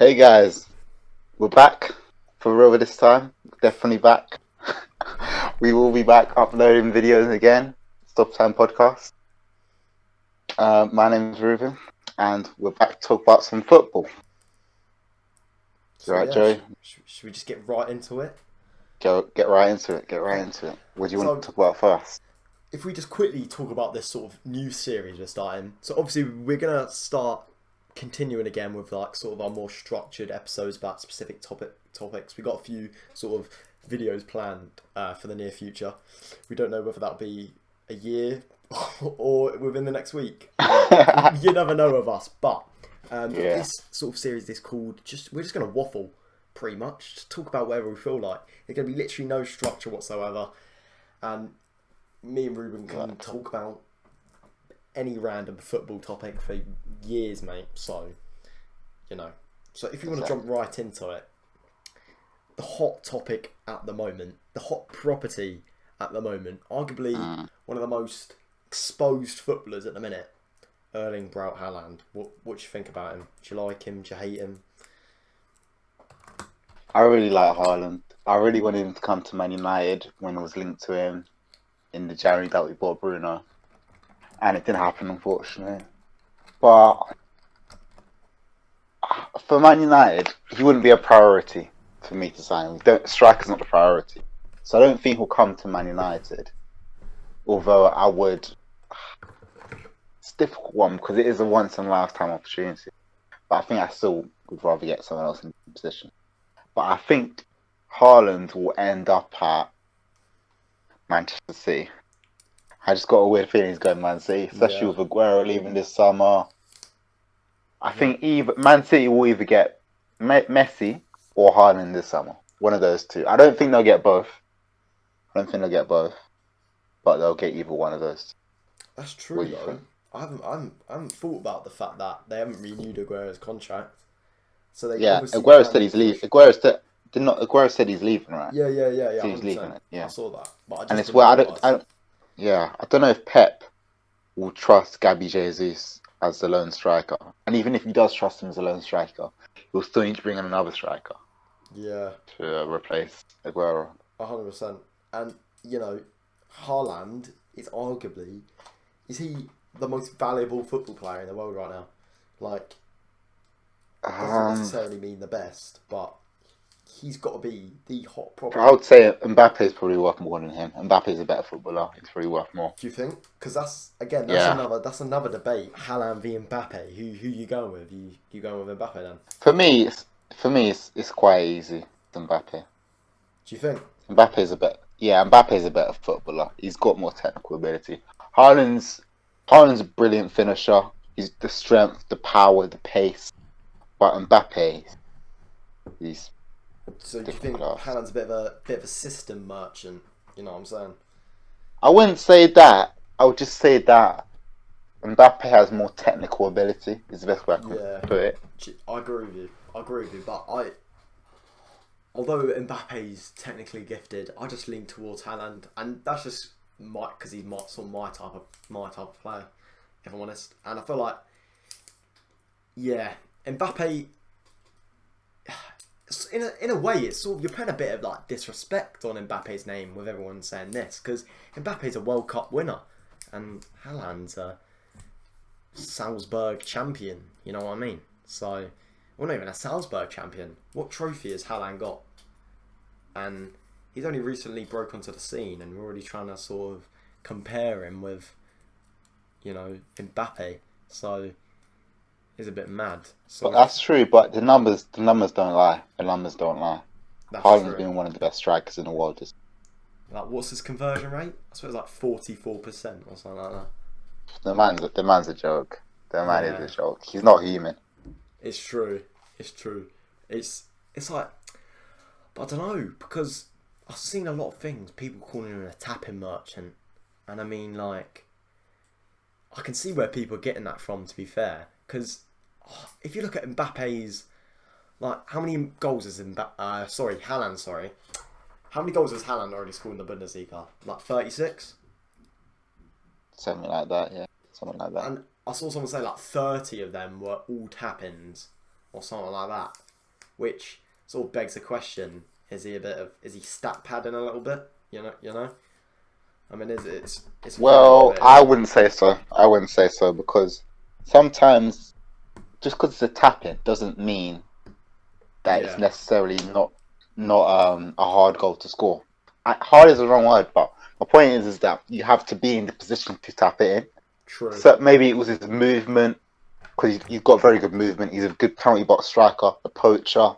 Hey guys, we're back for real this time. Definitely back. We will be back uploading videos again. Stop Time Podcast. My name is Ruben, and we're back to talk about some football. So Right, yeah, Joey? should we just get right into it? Get right into it. Get right Okay. into it. What do you want to So talk about first? if we just quickly talk about this sort of new series we're starting. So obviously we're gonna start continuing again with like sort of our more structured episodes about specific topics. We got a few sort of videos planned for the near future. We don't know whether that'll be a year or within the next week. You never know with us, but Yeah, this sort of series is called we're just gonna waffle pretty much, just talk about whatever we feel like. There's gonna be literally no structure whatsoever, and me and Ruben can right. talk about any random football topic for years, mate. So, you know. So if you want to jump Exactly. right into it, the hot topic at the moment, the hot property at the moment, arguably Mm. one of the most exposed footballers at the minute, Erling Braut Haaland. What do you think about him? Do you like him? Do you hate him? I really like Haaland. I really wanted him to come to Man United when it was linked to him in the January that we bought Bruno, and it didn't happen, unfortunately. But for Man United, he wouldn't be a priority for me to sign him. Don't, striker's not the priority. So I don't think he'll come to Man United. Although I would. It's a difficult one because it is a once in a lifetime opportunity. But I think I still would rather get someone else in the position. But I think Haaland will end up at Manchester City. I just got a weird feeling he's going Man City, especially Yeah, with Aguero leaving this summer. I yeah, think either Man City will either get Messi or Haaland this summer. One of those two. I don't think they'll get both. I don't think they'll get both, but they'll get either one of those. that's What true do you though. think? I haven't thought about the fact that they haven't renewed Aguero's contract, so they Yeah, obviously Aguero said can he's push. leaving. Aguero said he's leaving, right? Yeah, So he's leaving 100%. it. I Yeah, saw that, but I and just it's didn't where realise. I don't know if Pep will trust Gabby Jesus as the lone striker, and even if he does trust him as a lone striker, he'll still need to bring in another striker Yeah, to replace Aguero. 100%. And you know, Haaland is arguably is he the most valuable football player in the world right now? Like, doesn't Um, necessarily mean the best, but he's got to be the hot I property. would say Mbappe is probably worth more than him. Mbappe is a better footballer. He's probably worth more. Do you think? Because that's again, Yeah, that's another debate. Haaland v Mbappe. Who you going with? You going with Mbappe then? for me, it's quite easy. Mbappe. Do you think? Mbappe is a better footballer. He's got more technical ability. Haaland's Haaland's a brilliant finisher. He's the strength, the power, the pace. But Mbappe, he's So do you different think class. Haaland's a bit of a system merchant? You know what I'm saying? I wouldn't say that. I would just say that Mbappe has more technical ability. Is the best way I can Yeah, put it. I agree with you. I agree with you. But although Mbappe's technically gifted, I just lean towards Haaland, and that's just because he's sort of my type of player, if I'm honest. And I feel like, yeah, Mbappe, in a way, it's sort of you're putting a bit of like disrespect on Mbappe's name with everyone saying this because Mbappe's a World Cup winner, and Haaland's a Salzburg champion. You know what I mean? So, well, not even a Salzburg champion. What trophy has Haaland got? And he's only recently broke onto the scene, and we're already trying to sort of compare him with, Mbappe. So it's a bit mad. So But what do you that's true. But the numbers don't lie. The numbers don't lie. That's Haaland's true. been one of the best strikers in the world. Like, what's his conversion rate? I suppose like 44% or something like that. The man's a joke. The man is a Yeah, joke. He's not human. it's true. It's true. It's like, but I don't know because I've seen a lot of things. People calling him a tapping merchant, and I mean like I can see where people are getting that from. To be fair, because if you look at Mbappe's like how many goals has Haaland, sorry. How many goals has Haaland already scored in the Bundesliga? Like 36? Something like that. Yeah, something like that. And I saw someone say like 30 of them were all tap ins or something like that. which sort of begs the question: is he stat padding a little bit? You know. I mean, it's Well, very I weird. wouldn't say so. I wouldn't say so because sometimes just because it's a tap in doesn't mean that it's Yeah, necessarily not a hard goal to score. Hard is the wrong word, but my point is that you have to be in the position to tap it in. true. So maybe it was his movement because he's got very good movement. He's a good penalty box striker, a poacher.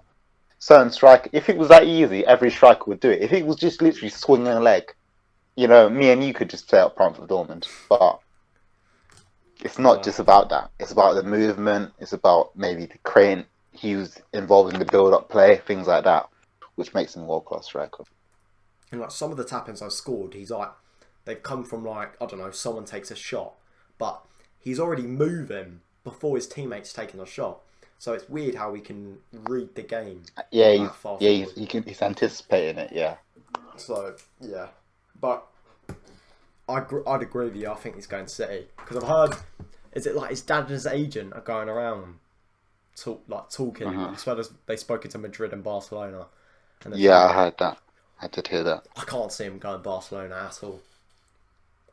Certain striker. If it was that easy, every striker would do it. If it was just literally swinging a leg, me and you could just play up front for Dortmund. But it's not No, just about that. It's about the movement. It's about maybe the crane. He was involved in the build-up play, things like that, which makes him a world-class striker. and like some of the tap-ins I've scored, he's like they've come from like I don't know, someone takes a shot, but he's already moving before his teammates taking a shot. So it's weird how we can read the game Yeah, that far he's forward. he's anticipating it. Yeah, So yeah, but I'd agree with you. I think he's going to City because I've heard. Is it like his dad and his agent are going around talking? uh-huh. I swear they spoke to Madrid and Barcelona, and they're Yeah, trying I to. heard that. I did hear that. I can't see him going Barcelona at all.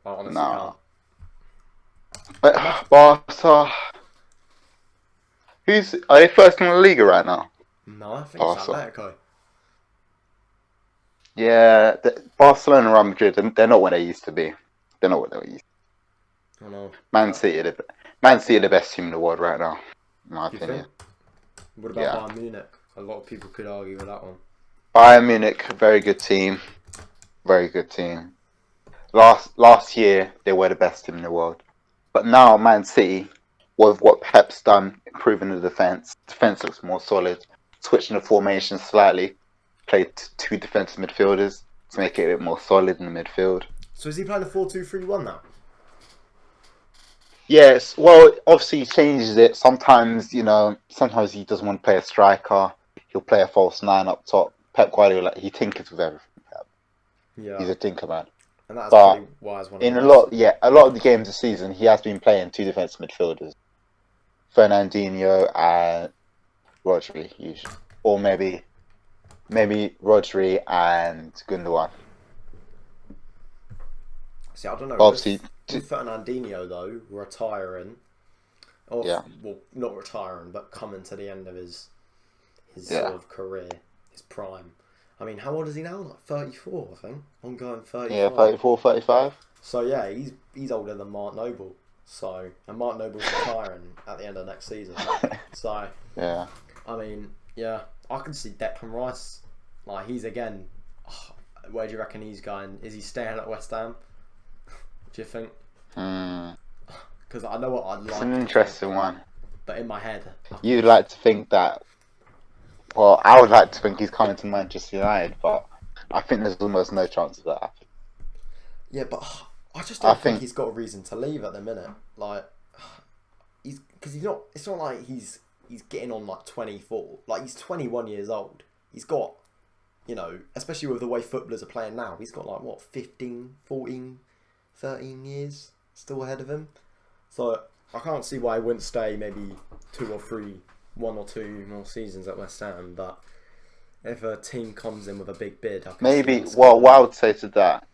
I honestly can't. No, but Imagine, Barca, who's are they first in the Liga right now? no, I think it's Barca. Atletico. Yeah, Barcelona and Real Madrid. They're not what they used to be. They're not what they used. I know. Man City, Man City are the best team in the world right now, in my Do you opinion. think? What about Yeah, Bayern Munich? A lot of people could argue with that one. Bayern Munich, very good team, very good team. Last year they were the best team in the world, but now Man City, with what Pep's done, improving the defense looks more solid. Switching the formation slightly, played two defensive midfielders to make it a bit more solid in the midfield. So is he playing a 4-2-3-1 now? Yes, well, obviously he changes it. Sometimes he doesn't want to play a striker. He'll play a false nine up top. Pep Guardiola, he tinkers with everything. Yeah, He's a tinker man. and that's But probably why he's one of the in best. a lot of the games this season, he has been playing two defensive midfielders, Fernandinho and Rodri, usually, or maybe Rodri and Gundogan. See, I don't know. Obviously, With Fernandinho though retiring, or yeah, well, not retiring, but coming to the end of his yeah, sort of career, his prime. I mean, how old is he now? Like 34, I think. Ongoing yeah, 35. 34, 35. So yeah, he's older than Mark Noble. So and Mark Noble's retiring at the end of next season. So Yeah. I mean, yeah, I can see Declan Rice. Like he's again. Where do you reckon he's going? Is he staying at West Ham? Do you think? Hmm. Because I know what I'd It's like an to interesting think, one. but in my head, I think You'd like to think that. Well, I would like to think he's coming to Manchester United, but I think there's almost no chance of that happening. yeah, but I just I don't think think, he's got a reason to leave at the minute. Like he's because he's not. It's not like he's getting on like 24. Like he's 21 years old. He's got, especially with the way footballers are playing now, he's got like what 15, 14, 13 years still ahead of him. So I can't see why he wouldn't stay maybe 1 or 2 more seasons at West Ham. But if a team comes in with a big bid, I can see maybe. him Well, staying. what I would say to that,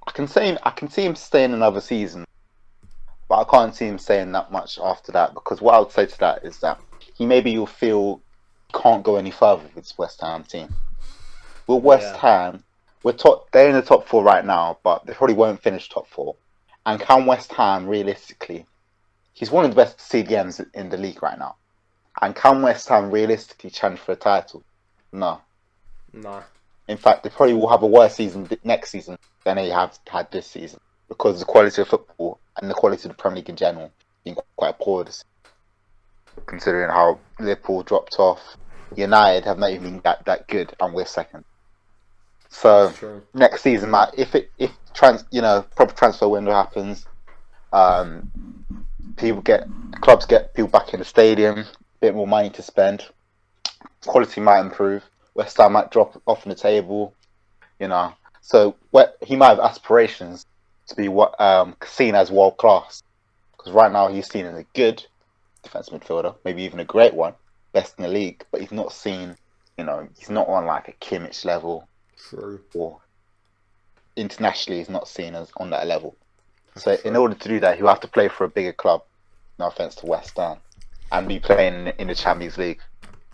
I can see him staying another season, but I can't see him staying that much after that because what I would say to that is that you'll feel can't go any further with this West Ham team. With West Yeah, Ham, they're in the top four right now, but they probably won't finish top four. And can West Ham realistically? He's one of the best CDMs in the league right now. And can West Ham realistically challenge for a title? No. no, In fact, they probably will have a worse season next season than they have had this season because the quality of football and the quality of the Premier League in general has been quite poor this season, considering how Liverpool dropped off. United have not even been that good, and we're second. So that's true. next season, proper transfer window happens, um, clubs get people back in the stadium, a bit more money to spend, quality might improve, West Ham might drop off in the table, So he might have aspirations to be seen as world class because right now he's seen as a good defensive midfielder, maybe even a great one. best in the league, but he's not seen. He's not on like a Kimmich level, True. or internationally, he's not seen as on that level. That's So in true. order to do that, he'll have to play for a bigger club. No offense to West Ham, and be playing in the Champions League.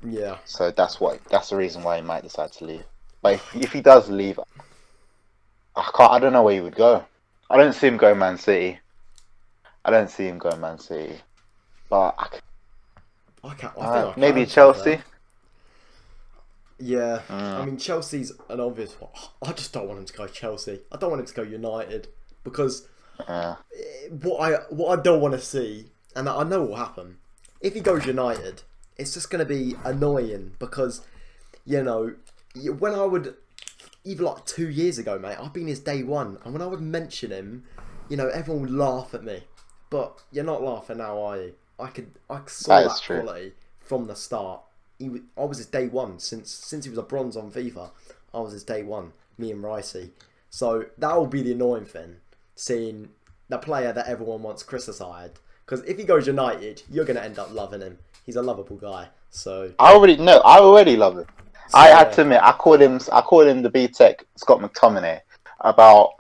Yeah. So that's the reason why he might decide to leave. But if he does leave, I don't know where he would go. I don't see him going Man City. But I think I maybe can, to be fair. Chelsea. Yeah, I mean Chelsea's an obvious one. I just don't want him to go Chelsea. I don't want him to go United because what I don't want to see, and I know what will happen, if he goes United, it's just going to be annoying because when I would, even like 2 years ago, mate, I've been his day one, and when I would mention him, everyone would laugh at me. But you're not laughing now, are you? I saw that True. quality from the start. I was his day one since he was a bronze on FIFA. I was his day one, me and Ricey. So that will be the annoying thing, seeing the player that everyone wants criticised. Because if he goes United, you're going to end up loving him. He's a lovable guy. So I already love him. So, I had to admit, I called him the B-Tech Scott McTominay about,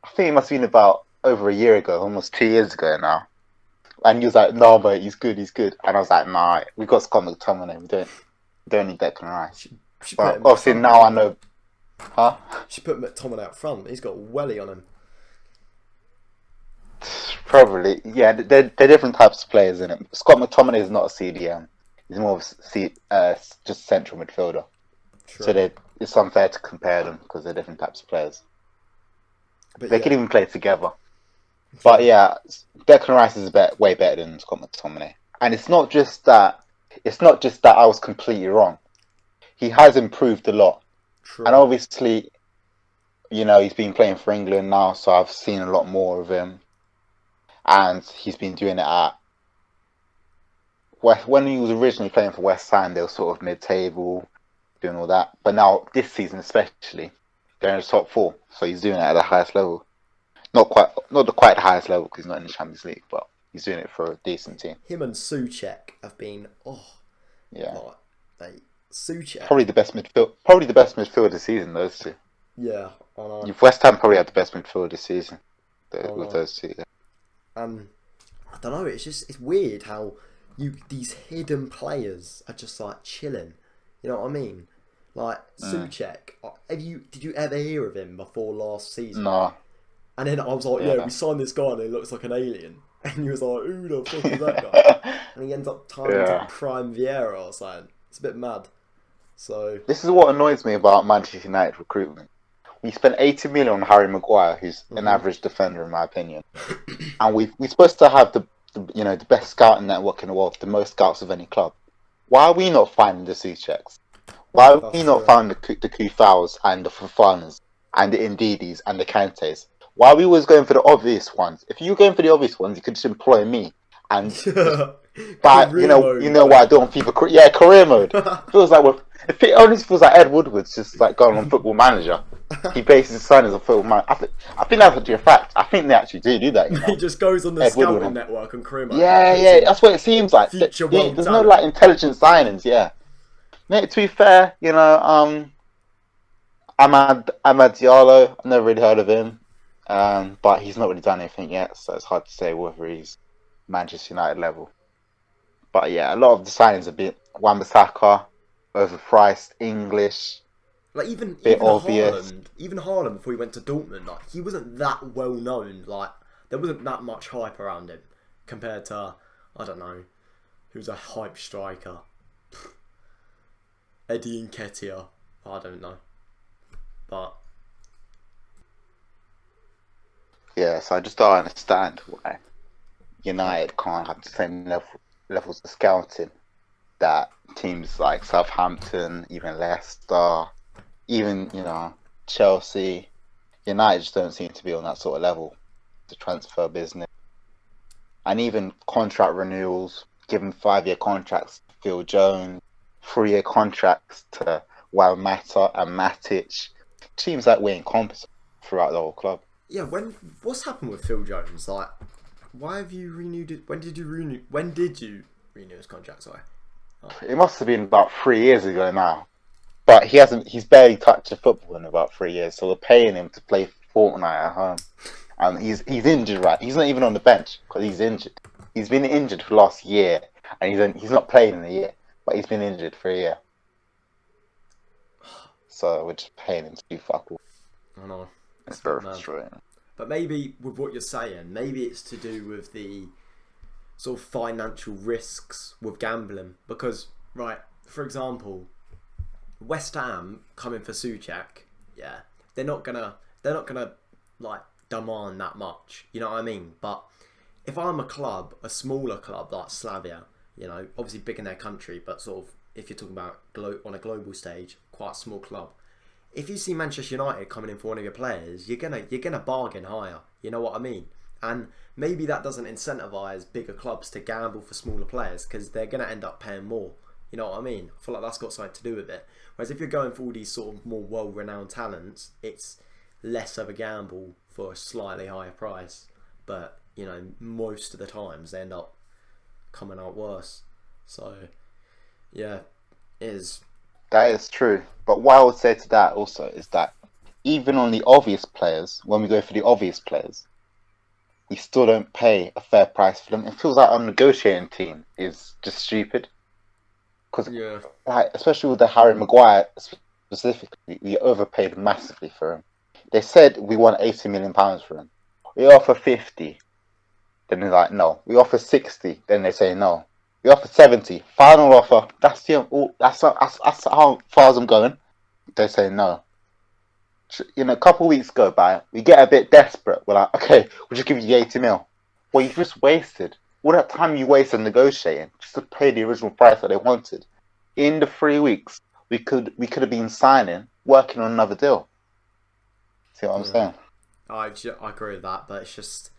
I think it must have been about over a year ago, almost 2 years ago now. And he was like, "No, but he's good. And I was like, "Nah, we got Scott McTominay. We don't need Declan Rice." But obviously now I know, huh? Should put McTominay out front. He's got welly on him. Probably, yeah. They're different types of players, isn't it? Scott McTominay is not a CDM. He's more of just central midfielder. True. So it's unfair to compare them because they're different types of players. But They can even play together. But yeah, Declan Rice is way better than Scott McTominay, and it's not just that. I was completely wrong. He has improved a lot, True. and obviously, he's been playing for England now, so I've seen a lot more of him, and he's been doing it at when he was originally playing for West Ham. They were sort of mid-table, doing all that, but now this season especially, they're in the top four, so he's doing it at the highest level. Not the highest level because he's not in the Champions League, but he's doing it for a decent team. Him and Souček have been Souček probably the best midfield this season. Those two. Yeah, I know. West Ham probably had the best midfield this season with those two. Yeah. I don't know. It's weird how these hidden players are just like chilling. You know what I mean? Like Souček. Did you ever hear of him before last season? No. And then I was like, we signed this guy and he looks like an alien. And he was like, who the fuck is that guy? And he ends up tying to Prime Vieira or something. It's a bit mad. So this is what annoys me about Manchester United recruitment. We spent 80 million on Harry Maguire, who's an average defender in my opinion. And we're supposed to have the best scouting network in the world, the most scouts of any club. Why are we not finding the Součeks? Why are we not finding the Kufals and the Fofanas and the Ndidis and the Kantes? Why are we always going for the obvious ones? If you were going for the obvious ones, you could just employ me and but you know what I do on FIFA. Yeah, career mode. It honestly feels like Ed Woodward's just like going on Football Manager. He bases his sign as a football manager. I think that's actually a fact. I think they actually do that. He just goes on the scouting network and career mode. Yeah, that's what it seems like. There's no like intelligent signings. Yeah, mate. To be fair, Amad Diallo. I've never really heard of him. But he's not really done anything yet, so it's hard to say whether he's Manchester United level. But yeah, a lot of the signings are a bit Wan-Bissaka, overpriced, English. Like even obvious. Haaland before he went to Dortmund, like he wasn't that well known. Like there wasn't that much hype around him compared to I don't know, who's a hype striker. Eddie Nketiah. I don't know, but. Yeah, so I just don't understand why United can't have the same levels of scouting that teams like Southampton, even Leicester, even Chelsea. United just don't seem to be on that sort of level. The transfer business and even contract renewals, giving 5-year contracts to Phil Jones, 3-year contracts to Mata and Matic. Teams like we're incompetent throughout the whole club. Yeah, what's happened with Phil Jones? Like, why have you renewed it? When did you renew his contract? Sorry. It must have been about 3 years ago now. But he hasn't. He's barely touched a football in about 3 years. So we're paying him to play Fortnite at home, and he's injured. Right, he's not even on the bench because he's injured. He's been injured for the last year, and he's not playing in a year, but he's been injured for a year. So we're just paying him to do fuck all. I know. It's very frustrating. But maybe with what you're saying, maybe it's to do with the sort of financial risks with gambling. Because, right, for example, West Ham coming for Souček, yeah, they're not gonna like demand that much. You know what I mean? But if I'm a club, a smaller club like Slavia, you know, obviously big in their country, but sort of if you're talking about on a global stage, quite a small club. If you see Manchester United coming in for one of your players, you're gonna bargain higher. You know what I mean? And maybe that doesn't incentivize bigger clubs to gamble for smaller players because they're gonna end up paying more. You know what I mean? I feel like that's got something to do with it. Whereas if you're going for all these sort of more well-renowned talents, it's less of a gamble for a slightly higher price. But you know, most of the times they end up coming out worse. So yeah, it is. That is true. But what I would say to that also is that even on the obvious players, when we go for the obvious players, we still don't pay a fair price for them. It feels like our negotiating team is just stupid. Because, like, especially with the Harry Maguire specifically, we overpaid massively for him. They said we want £80 million for him. We offer 50. Then they're like, no. We offer 60. Then they say no. We offer 70. Final offer. That's how far as I'm going. They say no. You know, a couple of weeks go by. We get a bit desperate. We're like, okay, we'll just give you the 80 mil. Well, you just wasted all that time you wasted negotiating just to pay the original price that they wanted. In the 3 weeks, we could have been signing, working on another deal. See what I'm saying? I agree with that, but it's just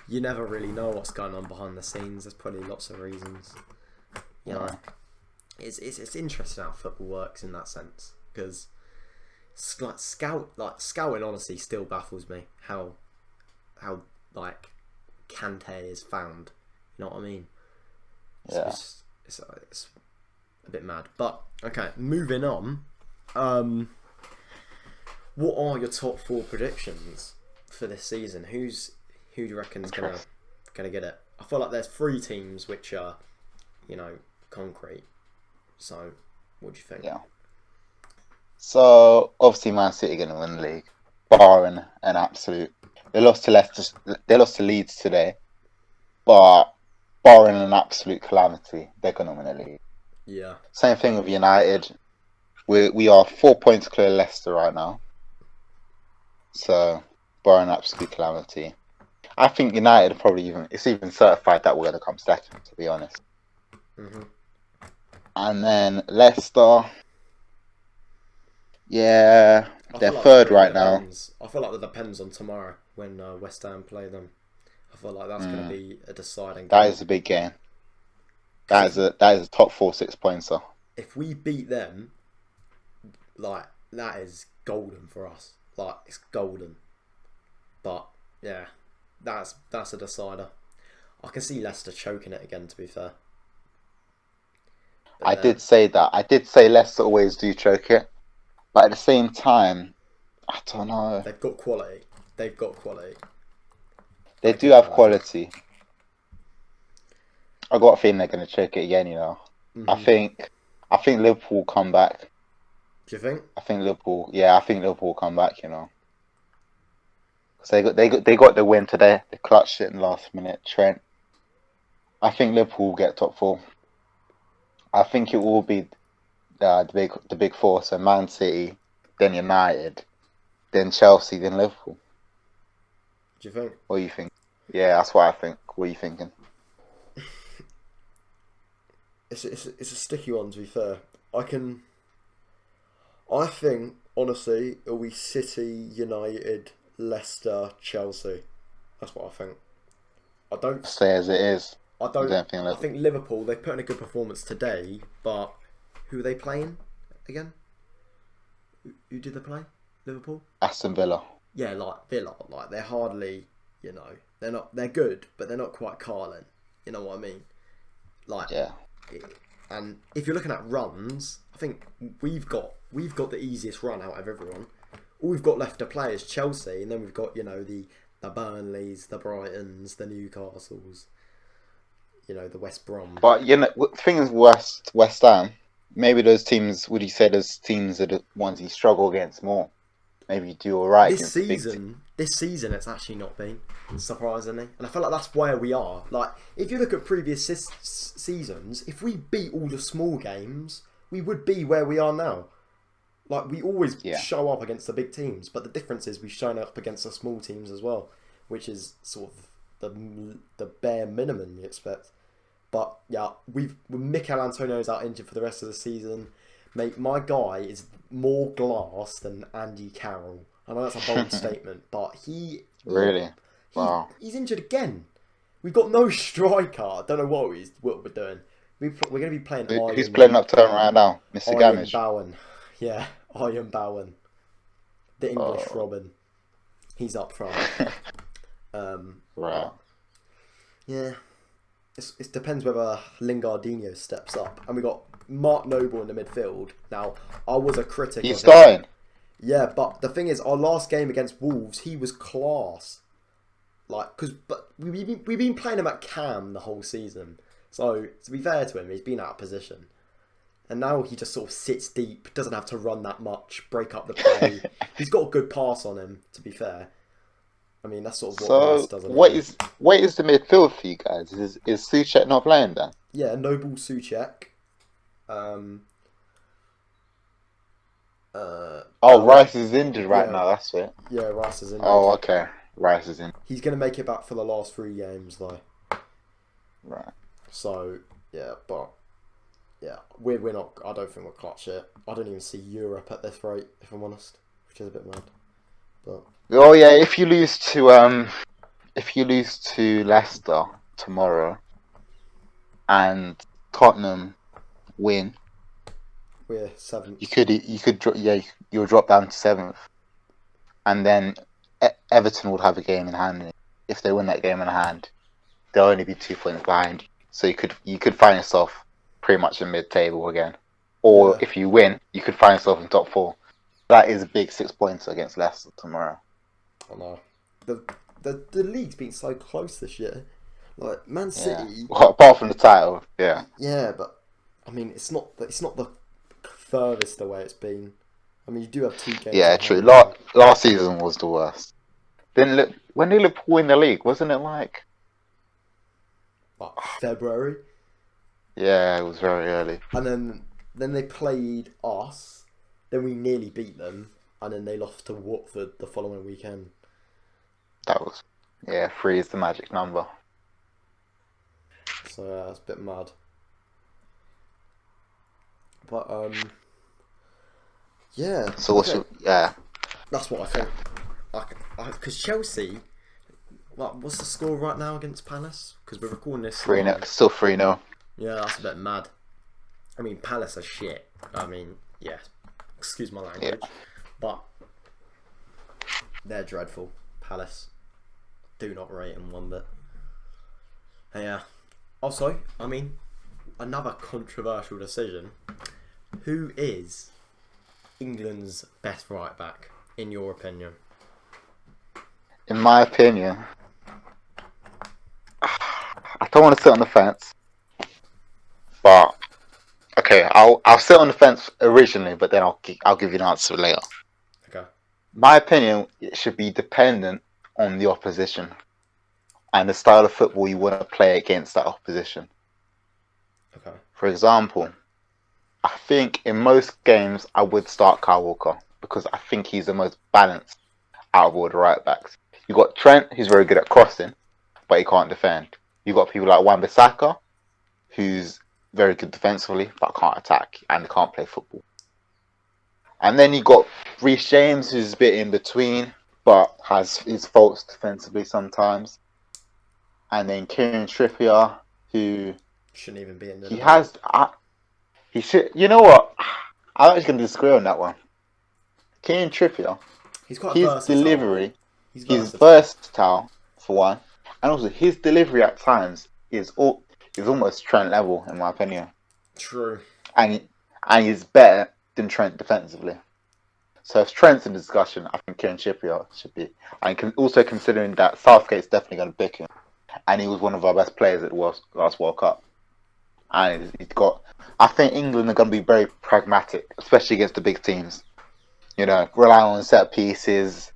you never really know what's going on behind the scenes. There's probably lots of reasons. You know, it's interesting how football works in that sense because scouting honestly still baffles me how like Kante is found. You know what I mean? It's a bit mad. But okay, moving on. What are your top 4 predictions for this season? Who do you reckon's gonna get it? I feel like there's 3 teams which are, you know, concrete. So, what do you think? Yeah. So obviously, Man City are gonna win the league, barring an absolute. They lost to Leicester. They lost to Leeds today, but barring an absolute calamity, they're gonna win the league. Yeah. Same thing with United. We are 4 points clear of Leicester right now. So barring absolute calamity, I think United are probably it's even certified that we're gonna come second. To be honest. Mm-hmm. And then Leicester. Yeah, they're like third right now. I feel like that depends on tomorrow when West Ham play them. I feel like that's going to be a deciding game. That is a big game. That is a top 4 6-pointer. If we beat them, like that is golden for us. Like it's golden. But yeah, that's a decider. I can see Leicester choking it again. To be fair, I did say that. I did say Leicester always do choke it. But at the same time, I don't know. They've got quality. They do have quality. I got a feeling they're going to choke it again. You know, I think Liverpool will come back. Do you think? I think Liverpool will come back. You know, because they got the win today. They clutched it in the last minute. Trent. I think Liverpool will get top 4. I think it will be the big 4. So Man City, then United, then Chelsea, then Liverpool. Do you think? What do you think? Yeah, that's what I think. What are you thinking? It's a sticky one, to be fair. I think honestly it'll be City, United, Leicester, Chelsea. That's what I think. I don't say as it is. I think Liverpool, they put in a good performance today, but who are they playing again? Who did they play? Liverpool? Aston Villa. Yeah, like Villa. Like they're hardly, you know, they're good, but they're not quite Carlin. You know what I mean? Like, yeah. And if you're looking at runs, I think we've got the easiest run out of everyone. All we've got left to play is Chelsea, and then we've got, you know, the Burnleys, the Brightons, the Newcastles, you know, the West Brom. But you know, the thing is, West Ham. Maybe those teams. Would you say those teams are the ones you struggle against more? Maybe you do all right This against the big teams. season, it's actually not been, surprisingly, and I feel like that's where we are. Like, if you look at previous seasons, if we beat all the small games, we would be where we are now. Like, we always show up against the big teams, but the difference is we've shown up against the small teams as well, which is sort of the bare minimum you expect. But yeah, Mikel Antonio's out injured for the rest of the season. Mate, my guy is more glass than Andy Carroll. I know that's a bold statement, but Really? Wow. He's injured again. We've got no striker. I don't know what we're doing. We're going to be playing. Who's playing up top right now? Mr. Iron Gamage. Bowen. Yeah, Iron Bowen. The English Robin. He's up front. Right. Yeah. It depends whether Lingardinho steps up. And we got Mark Noble in the midfield. Now, I was a critic He's of starting. him. Yeah, but the thing is, our last game against Wolves, he was class. Like, but we've been playing him at cam the whole season. So, to be fair to him, he's been out of position. And now he just sort of sits deep, doesn't have to run that much, break up the play. He's got a good pass on him, to be fair. I mean, that's sort of what Rice does. What is the midfield for you guys? Is Souček not playing then? Yeah, Noble Souček. Rice is injured right now. That's it. Yeah, Rice is injured. Oh, okay. Rice is in. He's going to make it back for the last 3 games, though. Right. So yeah, but yeah, we're not. I don't think we'll clutch it. I don't even see Europe at this rate, if I'm honest, which is a bit mad. But Oh yeah, if you lose to Leicester tomorrow, and Tottenham win, we're 7th. you'll drop down to 7th, and then Everton would have a game in hand. If they win that game in hand, they'll only be 2 points behind. So you could find yourself pretty much in mid-table again, or if you win, you could find yourself in top 4. That is a big 6 points against Leicester tomorrow. I know. The league's been so close this year. Like Man City. Yeah. Well, apart from the title, yeah. Yeah, but I mean, it's not the furthest away it's been. I mean, you do have 2 games. Yeah, true. Last season was the worst. Then when did Liverpool win the league? Wasn't it like February? Yeah, it was very early. And then they played us. Then we nearly beat them, and then they lost to Watford the following weekend. That was 3 is the magic number. So yeah, it's a bit mad. But yeah. So what's That's what I think. Because Chelsea, what's the score right now against Palace? Because we're recording this. 3-0, still 3-0. Yeah, that's a bit mad. I mean, Palace are shit. I mean, yeah. Excuse my language, but they're dreadful. Palace, do not rate them one bit. Yeah. Also, I mean, another controversial decision. Who is England's best right back, in your opinion? In my opinion, I don't want to sit on the fence, but okay, I'll sit on the fence originally, but then I'll give you an answer later. Okay. My opinion, it should be dependent on the opposition and the style of football you want to play against that opposition. Okay. For example, I think in most games I would start Kyle Walker because I think he's the most balanced out of all the right backs. You got Trent, who's very good at crossing, but he can't defend. You got people like Wan-Bissaka, who's very good defensively, but can't attack and can't play football. And then you got Reece James, who's a bit in between, but has his faults defensively sometimes. And then Kieran Trippier, who shouldn't even be in there. He should. You know what? I'm actually going to disagree on that one. Kieran Trippier, he's quite his versatile. delivery, he's versatile for one, and also his delivery at times is almost Trent level in my opinion. True. and and he's better than Trent defensively. So if Trent's in discussion, I think Kieran Trippier should be. And also considering that Southgate's definitely going to pick him, and he was one of our best players at the last World Cup. And he's got. I think England are going to be very pragmatic, especially against the big teams. You know, rely on set pieces,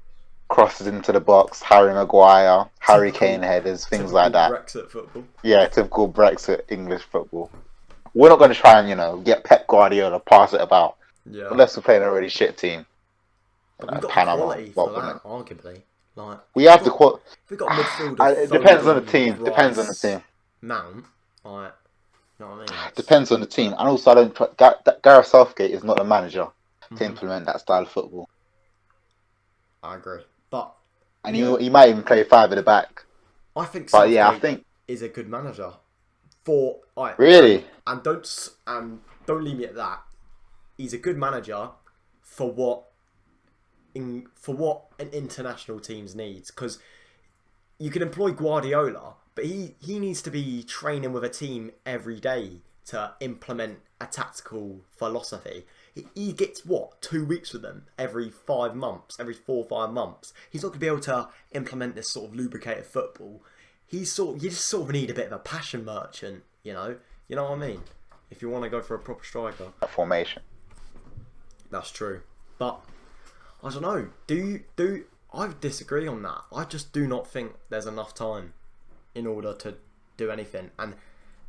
crosses into the box, Harry Maguire, Harry Kane headers, things like that. Brexit football. Yeah, typical Brexit English football. We're not going to try and, get Pep Guardiola, pass it about. Yeah. Unless we're playing a really shit team. But we've got Panama, the quality for that, arguably. Like we have the quality. We've got a midfield of It depends on the Foden, team. Rice, Depends on the team. Mount. Like, you know what I mean? Depends on the team. And also, I don't. Gareth Southgate is not a manager to implement that style of football. I agree. But and he might even play five at the back. I think Southgate I think is a good manager. Really? And don't leave me at that. He's a good manager for what an international teams needs, because you can employ Guardiola, but he needs to be training with a team every day to implement a tactical philosophy. He gets 2 weeks with them every 5 months, every 4 or 5 months. He's not going to be able to implement this sort of lubricated football. You just sort of need a bit of a passion merchant, you know what I mean? If you want to go for a proper striker. A formation. That's true. But I don't know. I disagree on that. I just do not think there's enough time in order to do anything. And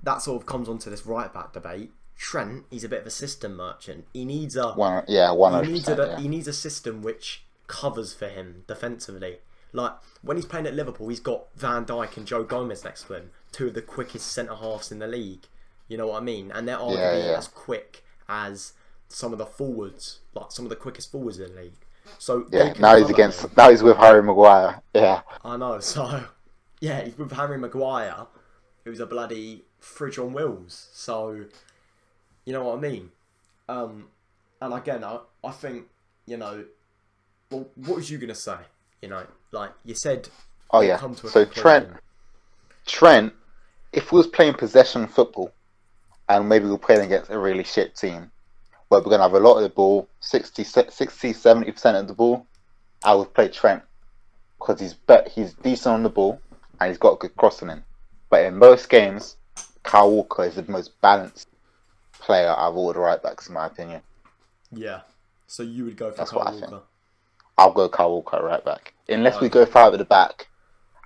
that sort of comes onto this right back debate. Trent, he's a bit of a system merchant. He needs a 100%. He needs a system which covers for him defensively. Like when he's playing at Liverpool, he's got Van Dijk and Joe Gomez next to him, two of the quickest centre halves in the league. You know what I mean? And they're arguably as quick as some of the forwards, like some of the quickest forwards in the league. So now he's with Harry Maguire. Yeah, I know. So he's with Harry Maguire, who's a bloody fridge on wheels. So you know what I mean. And again, I think well, what was you gonna say? Like you said. Oh yeah. So Trent, if we was playing possession football, and maybe we're playing against a really shit team, but we're going to have a lot of the ball, 60-70% of the ball, I would play Trent. Because he's decent on the ball, and he's got good crossing in. But in most games, Kyle Walker is the most balanced player out of all the right backs, in my opinion. Yeah. So you would go for Kyle Walker? Think. I'll go Kyle Walker right back. Unless we go five at the back,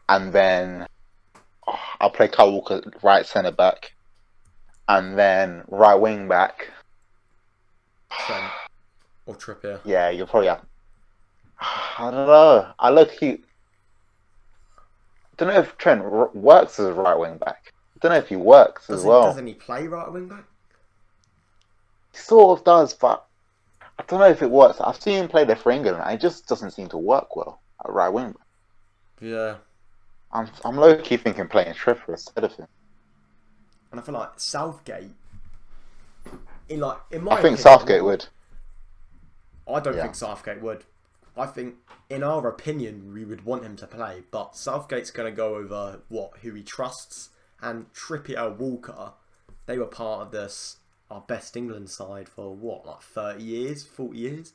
and then I'll play Kyle Walker right centre back, and then right wing back. Trent or Trippier. Yeah, you'll probably have. I don't know. I don't know if Trent works as a right wing back. I don't know if he works as well. Doesn't he play right wing back? He sort of does, but I don't know if it works. I've seen him play there for England, and it just doesn't seem to work well at right wing back. Yeah. I'm low key thinking playing Trippier instead of him. And I feel like Southgate. I think opinion, Southgate would. I don't think Southgate would. I think, in our opinion, we would want him to play, but Southgate's going to go over who he trusts. And Trippier, Walker, they were part of our best England side for 30 years, 40 years.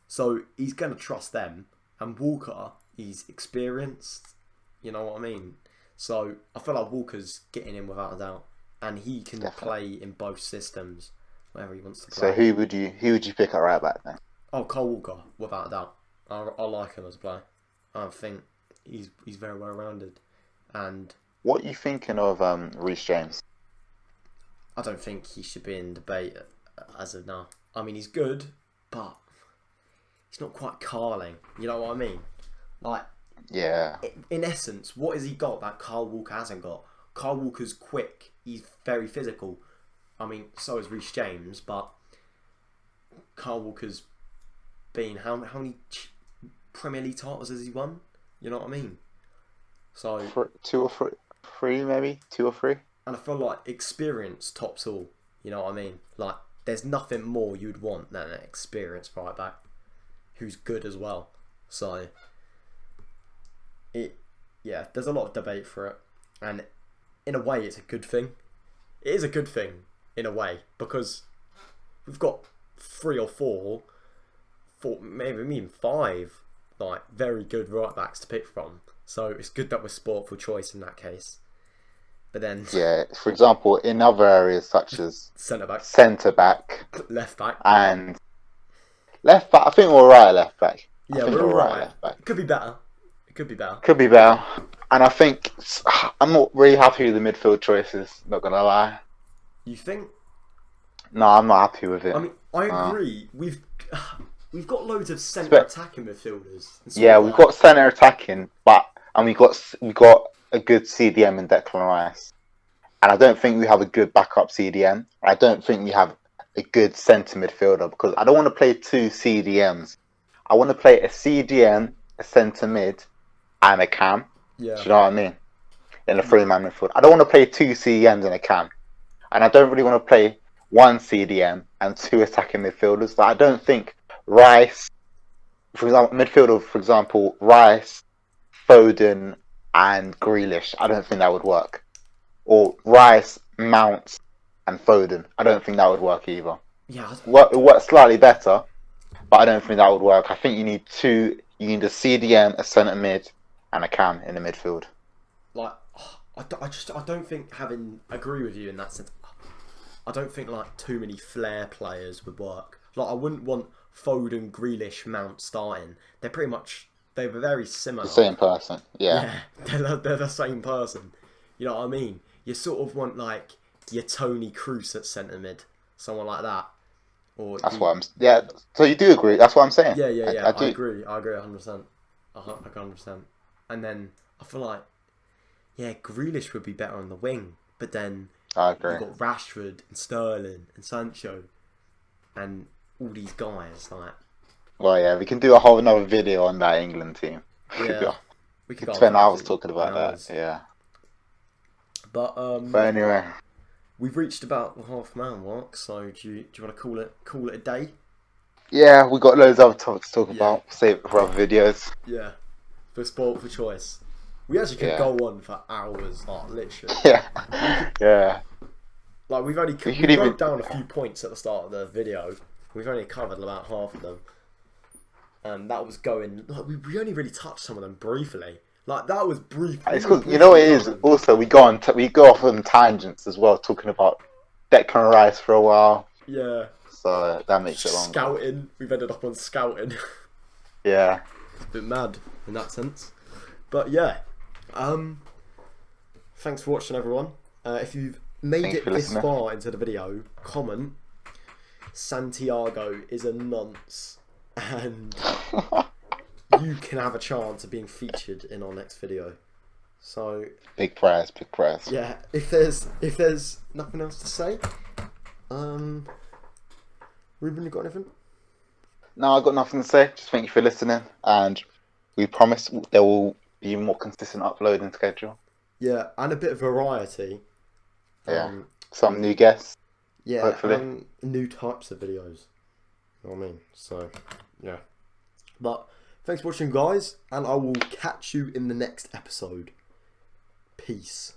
So he's going to trust them. And Walker, he's experienced. You know what I mean? So I feel like Walker's getting in without a doubt, and he can play in both systems, wherever he wants to play. So who would you pick at right back then? Oh, Kyle Walker, without a doubt. I like him as a player. I think he's very well rounded. And what are you thinking of Reece James? I don't think he should be in debate as of now. I mean, he's good, but he's not quite Carling. You know what I mean? Yeah. In essence, what has he got that Kyle Walker hasn't got? Kyle Walker's quick. He's very physical. I mean, so is Reece James, but Kyle Walker's been how many Premier League titles has he won? You know what I mean? So 2 or 3 maybe 2 or 3. And I feel like experience tops all. You know what I mean? There's nothing more you'd want than an experienced right back who's good as well. So there's a lot of debate for it, and in a way, it's a good thing. It is a good thing, in a way, because we've got 3 or 4, maybe even 5, like very good right backs to pick from. So it's good that we're sport for choice in that case. But then, Yeah, for example, in other areas such as centre back left back, and left back, I think we're alright at left back. yeah, I think we're we're alright alright. at left back. Could be better. It could be better. Could be better. And I think I'm not really happy with the midfield choices, not gonna lie. You think? No, I'm not happy with it. I mean, I agree. We've got loads of centre Spe- attacking midfielders. and sort Yeah, of we've like- got centre attacking, and we got a good CDM in Declan Rice, and I don't think we have a good backup CDM. I don't think we have a good centre midfielder, because I don't want to play 2 CDMs. I want to play a CDM, a centre mid, and a cam. Yeah. Do you know what I mean? In a 3-man midfield. I don't want to play 2 CDMs and a cam, and I don't really want to play 1 CDM and 2 attacking midfielders. Like, I don't think Rice, for example, midfielder, for example, Rice, Foden, and Grealish. I don't think that would work. Or Rice, Mount, and Foden. I don't think that would work either. Yeah. It works slightly better, but I don't think that would work. I think you need 2. You need a CDM, a centre mid, and a cam in the midfield. Like, I don't think agree with you in that sense. I don't think like too many flair players would work. Like, I wouldn't want Foden, Grealish, Mount starting. They were very similar. The same person, yeah. Yeah, they're the same person. You know what I mean? You sort of want like your Tony Kroos at centre mid, someone like that. Or That's what I'm. Yeah. So you do agree? That's what I'm saying. Yeah. I do. I agree 100%. 100%. And then I feel like, yeah, Grealish would be better on the wing, but then I agree. you've got Rashford and Sterling and Sancho and all these guys like. Well, yeah, we can do a whole another video on that England team. Yeah, we could spend hours talking about hours. that. Yeah. But anyway, we've reached about the half-man mark, so do you want to call it a day? yeah, we got loads of other topics to talk about. Save it for other videos. Yeah, for sport for choice. We actually could go on for hours, like literally. Yeah. Like we wrote down a few points at the start of the video. We've only covered about half of them, and that was going. Like, we only really touched some of them briefly. Like that was brief. It's because you know what it is. Also, we go off on tangents as well, talking about Declan Rice for a while. Yeah. So that makes it long. Scouting. We've ended up on scouting. Yeah. It's a bit mad in that sense, but yeah. Thanks for watching, everyone. If you've made it this far into the video, comment Santiago is a nonce, and you can have a chance of being featured in our next video. So big prize. Yeah, if there's nothing else to say, Ruben, you got anything? No, I got nothing to say. Just thank you for listening, and we promise there will be more consistent uploading schedule. Yeah, and a bit of variety. Yeah, some new guests. Yeah, hopefully. and new types of videos. You know what I mean? So, yeah. But thanks for watching, guys, and I will catch you in the next episode. Peace.